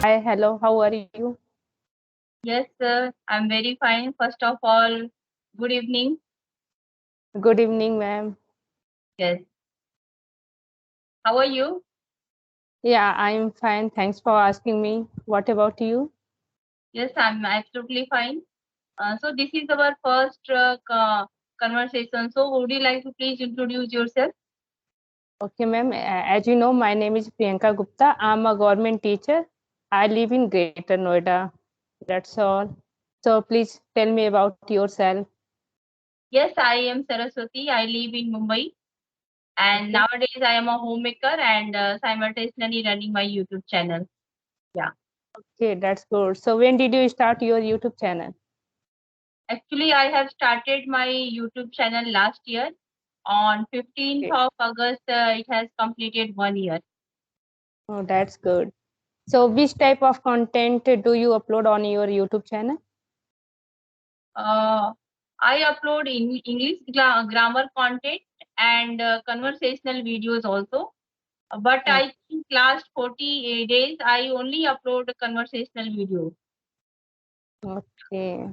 Hi, hello, how are you? Yes, sir. I'm very fine. First of all, good evening. Good evening, ma'am. Yes. How are you? Yeah, I'm fine. Thanks for asking me. What about you? Yes, I'm absolutely fine. So this is our first conversation. So would you like to please introduce yourself? Okay, ma'am. As you know, my name is Priyanka Gupta. I'm a government teacher. I live in Greater Noida. That's all. So please tell me about yourself. Yes, I am Saraswati. I live in Mumbai, and Okay. nowadays I am a homemaker and simultaneously running my YouTube channel. Yeah. Okay, that's good. So when did you start your YouTube channel? Actually, I have started my YouTube channel last year. On 15th Okay. of August, it has completed 1 year. Oh, that's good. So which type of content do you upload on your YouTube channel? Uh, I upload in English grammar content and conversational videos also. But Oh, I think last 40 days I only upload a conversational video. okay.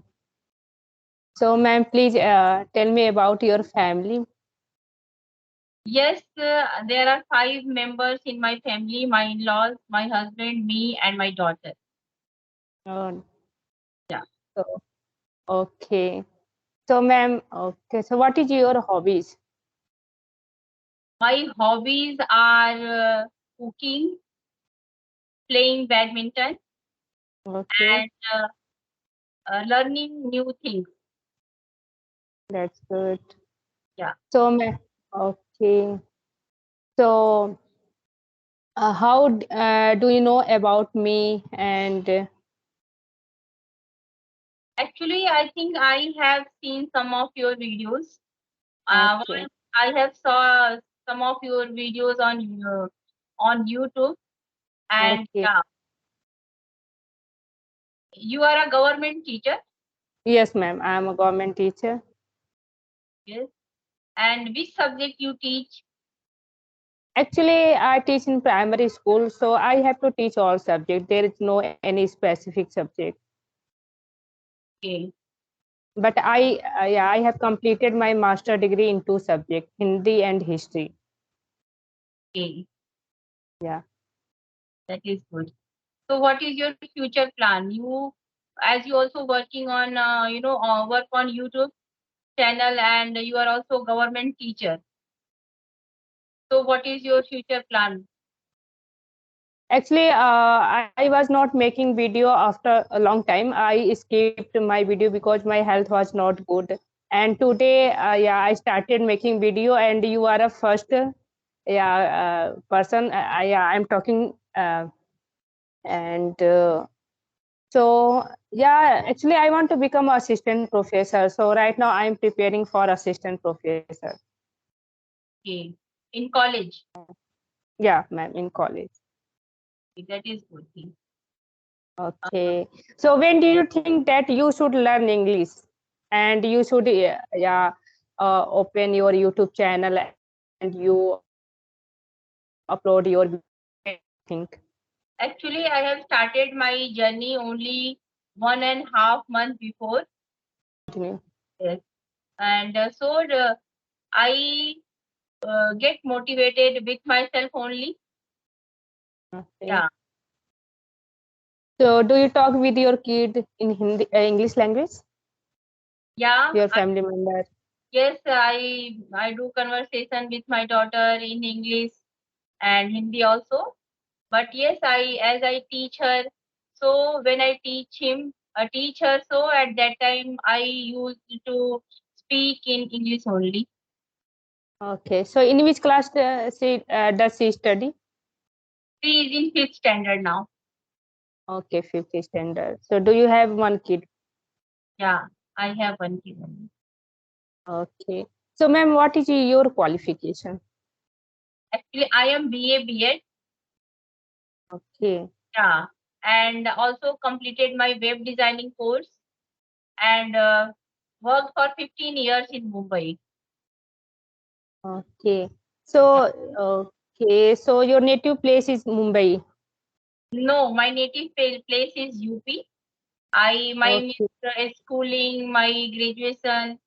So, ma'am, please tell me about your family. Yes, there are 5 members in my family: my in-laws, my husband, me, and my daughter. Uh, Yeah. so, okay. So, ma'am, okay. So, what is your hobbies? My hobbies are cooking, playing badminton, Okay, and learning new things. that's good. Yeah. So, ma'am, okay. So, how do you know about me? And Actually, I think I have seen some of your videos. okay, Once I have saw some of your videos on YouTube, and okay. yeah, you are a government teacher, Yes, ma'am. I am a government teacher. yes. And which subject you teach? Actually, I teach in primary school, so I have to teach all subjects. There is no any specific subject. Okay, But yeah, I have completed my master degree in two subjects, Hindi and history. okay, Yeah. that is good. So, what is your future plan? As you also working on, work on YouTube channel, and you are also government teacher. So, what is your future plan? Actually, I was not making video after a long time. I skipped my video because my health was not good. And today, yeah, I started making video, and you are a first, yeah, person. Yeah, I'm talking, and so yeah, actually, I want to become assistant professor. So right now, I'm preparing for assistant professor. Okay, in college. Yeah, ma'am, in college. Okay, that is good thing. Okay. So when do you think that you should learn English and you should yeah open your YouTube channel and you upload your think Actually, I have started my journey only 1.5 months before. continue. Yes. And I get motivated with myself only. Okay. Yeah. So do you talk with your kid in Hindi English language? Yeah. Your family member? Yes, I do conversation with my daughter in English and Hindi also. But yes, I as I teach her, so when I teach her, so at that time I used to speak in English only. Okay. So in which class does she study? She is in fifth standard now. Okay, fifth standard. So do you have one kid? Yeah, I have one kid only. Okay. So ma'am, what is your qualification? Actually, I am BA BEd. Okay. Yeah, and also completed my web designing course and worked for 15 years in Mumbai. Okay. So, Yeah. okay. So your native place is Mumbai. No, my native place is UP. I my Okay. schooling, my graduation,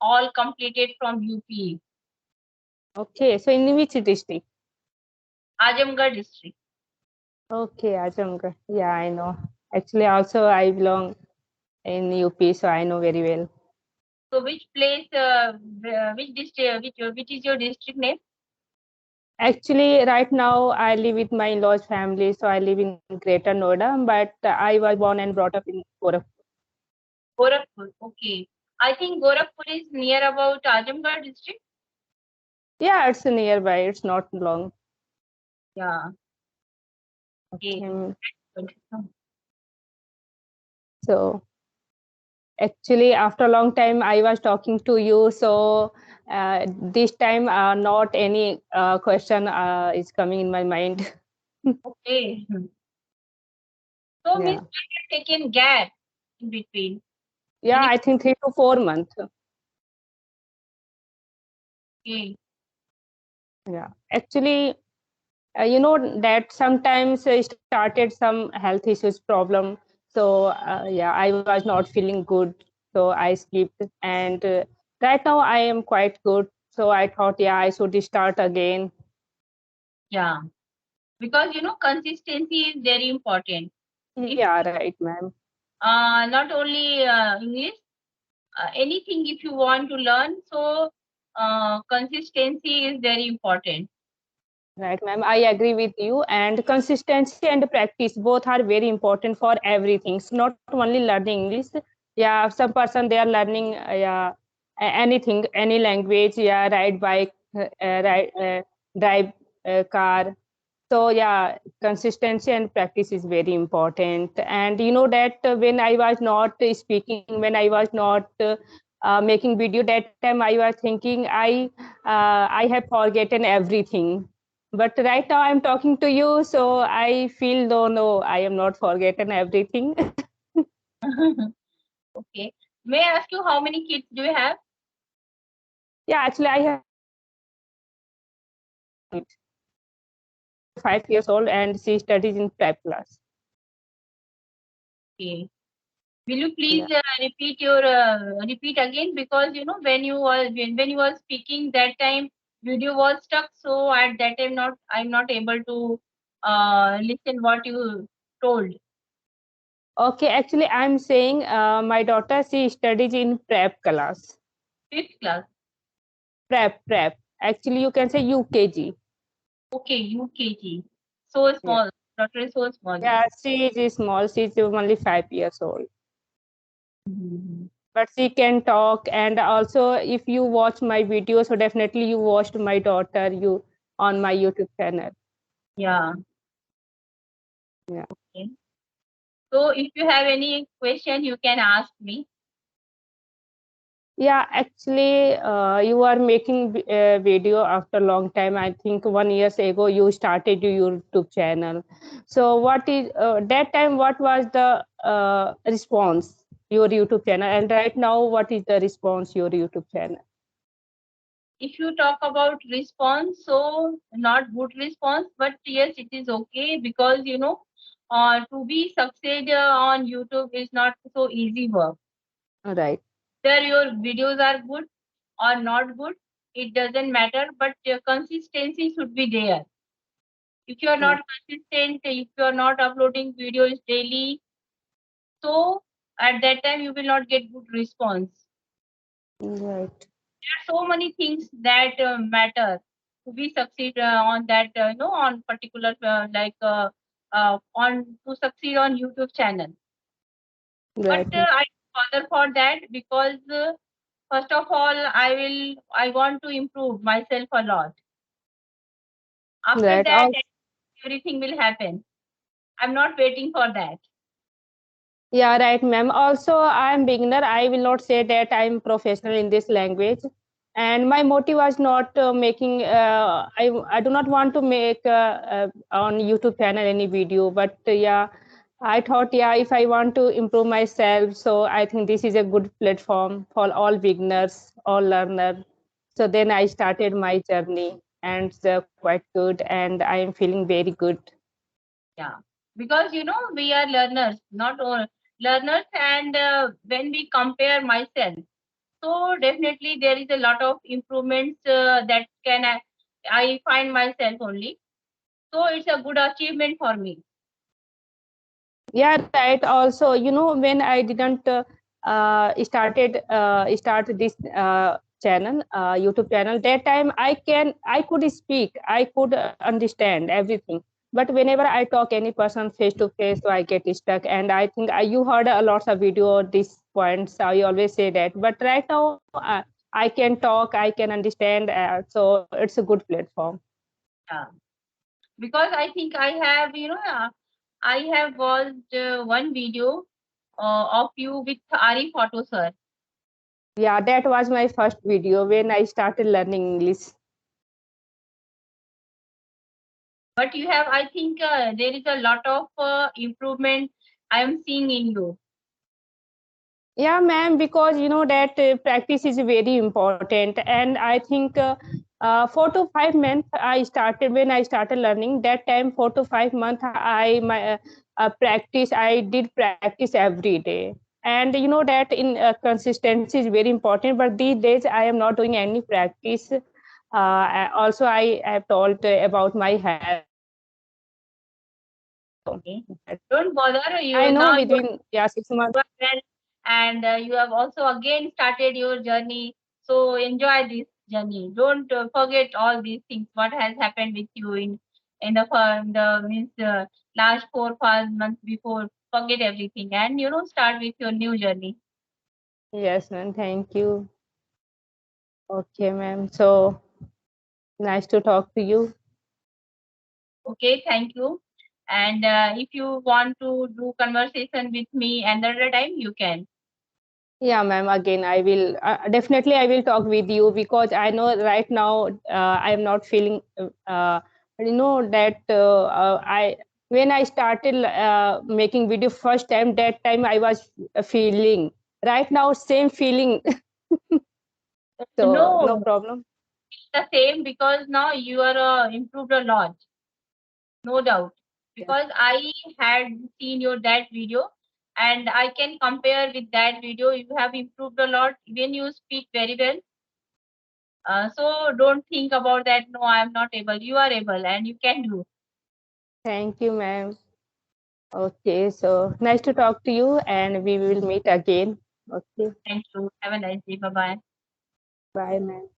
all completed from UP, Okay. So in which district? Azamgarh district. Okay, Ajamgarh. Yeah, I know. Actually, also I belong in UP, so I know very well. So which place, which district, which is your district name? Actually, right now I live with my in-laws family, so I live in Greater Noida, but I was born and brought up in Gorakhpur. Gorakhpur. Okay. I think Gorakhpur is near about Azamgarh district. Yeah, it's nearby. It's not long. Yeah. Okay. Okay. Good. So actually, after a long time, I was talking to you. So this time, not any question is coming in my mind. Okay. So Miss, Yeah. I have taken gap in between. Yeah, Any I think 3 to 4 months. okay. Yeah. Actually, you know that sometimes started some health issues problem. So yeah, I was not feeling good. So I skipped. And right now I am quite good. So I thought, yeah, I should start again. Yeah. Because consistency is very important. If Yeah, right, ma'am. not only English, anything if you want to learn, so consistency is very important. Right, ma'am. I agree with you. And consistency and practice both are very important for everything. It's not only learning English. Yeah, some person they are learning yeah anything, any language. Yeah, ride bike, drive car. So yeah, consistency and practice is very important. And you know that when I was not speaking, when I was not making video, that time I was thinking I have forgotten everything. But right now I'm talking to you, so I feel no, I am not forgotten everything. Okay. May I ask you how many kids do you have? Yeah, actually I have one is 5 years old and she studies in prep class. Okay. Will you please Yeah. repeat again, because when you were speaking that time video was stuck, so at that time not I'm not able to listen what you told. Okay, actually I'm saying my daughter she studies in prep class. Fifth class. Prep. Actually you can say UKG. Okay, UKG. So Yeah. small. Daughter is so small. Yeah, she is small. She's only 5 years old. Mhm. But she can talk. And also, if you watch my video, so definitely you watched my daughter you on my YouTube channel. Yeah. Yeah. Okay. So if you have any question, you can ask me. Yeah, actually, you are making video after a long time. I think 1 years ago you started your YouTube channel. So, what is that time? What was the response your YouTube channel? And right now, what is the response your YouTube channel? If you talk about response, so not good response, but yes, it is okay, because to be succeed on YouTube is not so easy work. Right. Whether your videos are good or not good, it doesn't matter, but your consistency should be there. If you are Right. not consistent, if you are not uploading videos daily, so at that time you will not get good response. Right. There are so many things that matter to be succeed on that on particular on to succeed on YouTube channel. But Right. I bother for that, because first of all I want to improve myself a lot. After Right. that everything will happen. I'm not waiting for that. Yeah, right, ma'am. Also, I'm beginner. I will not say that I'm professional in this language. And my motive was not making. I do not want to make on YouTube channel any video. But yeah, I thought yeah, if I want to improve myself, so I think this is a good platform for all beginners, all learners. So then I started my journey, and it's quite good, and I am feeling very good. Yeah. because we are learners, not all learners, and when we compare myself, so definitely there is a lot of improvements that I find myself only. So it's a good achievement for me. Yeah, right. Also, when I didn't start this channel, YouTube channel, that time I could speak, I could understand everything. But whenever I talk any person face to face, so I get stuck. And I think you heard a lots of video these points. I always say that. But right now, I can talk, I can understand. So it's a good platform. Yeah. Because I think I have, I have watched one video of you with Ari Photo sir. Yeah, that was my first video when I started learning English. But you have, I think there is a lot of improvement I am seeing in you. Yeah, ma'am, because that practice is very important, and I think 4 to 5 months I started when I started learning. That time, 4 to 5 months, I did practice every day, and that in consistency is very important. But these days, I am not doing any practice. Also, I have told about my health, so Okay. Don't bother. I You know now you within, yeah, 6 months. are well, and you have also again started your journey. So enjoy this journey. Don't forget all these things. What has happened with you in the means last 4 5 months before. Forget everything and start with your new journey. Yes, ma'am. Thank you. Okay, ma'am. So nice to talk to you. Okay, thank you. And if you want to do conversation with me another time, you can. Yeah, ma'am. Again, I will definitely I will talk with you because I know right now I am not feeling. That I when I started making video first time, that time I was feeling. Right now, same feeling. So no No, problem. the same because now you are improved a lot, no doubt. Yes. Because I had seen your that video, and I can compare with that video. You have improved a lot. Even you speak very well. So don't think about that. No, I am not able. You are able, and you can do. Thank you, ma'am. Okay, so nice to talk to you, and we will meet again. Okay, Thank you. Have a nice day. Bye bye. bye, ma'am.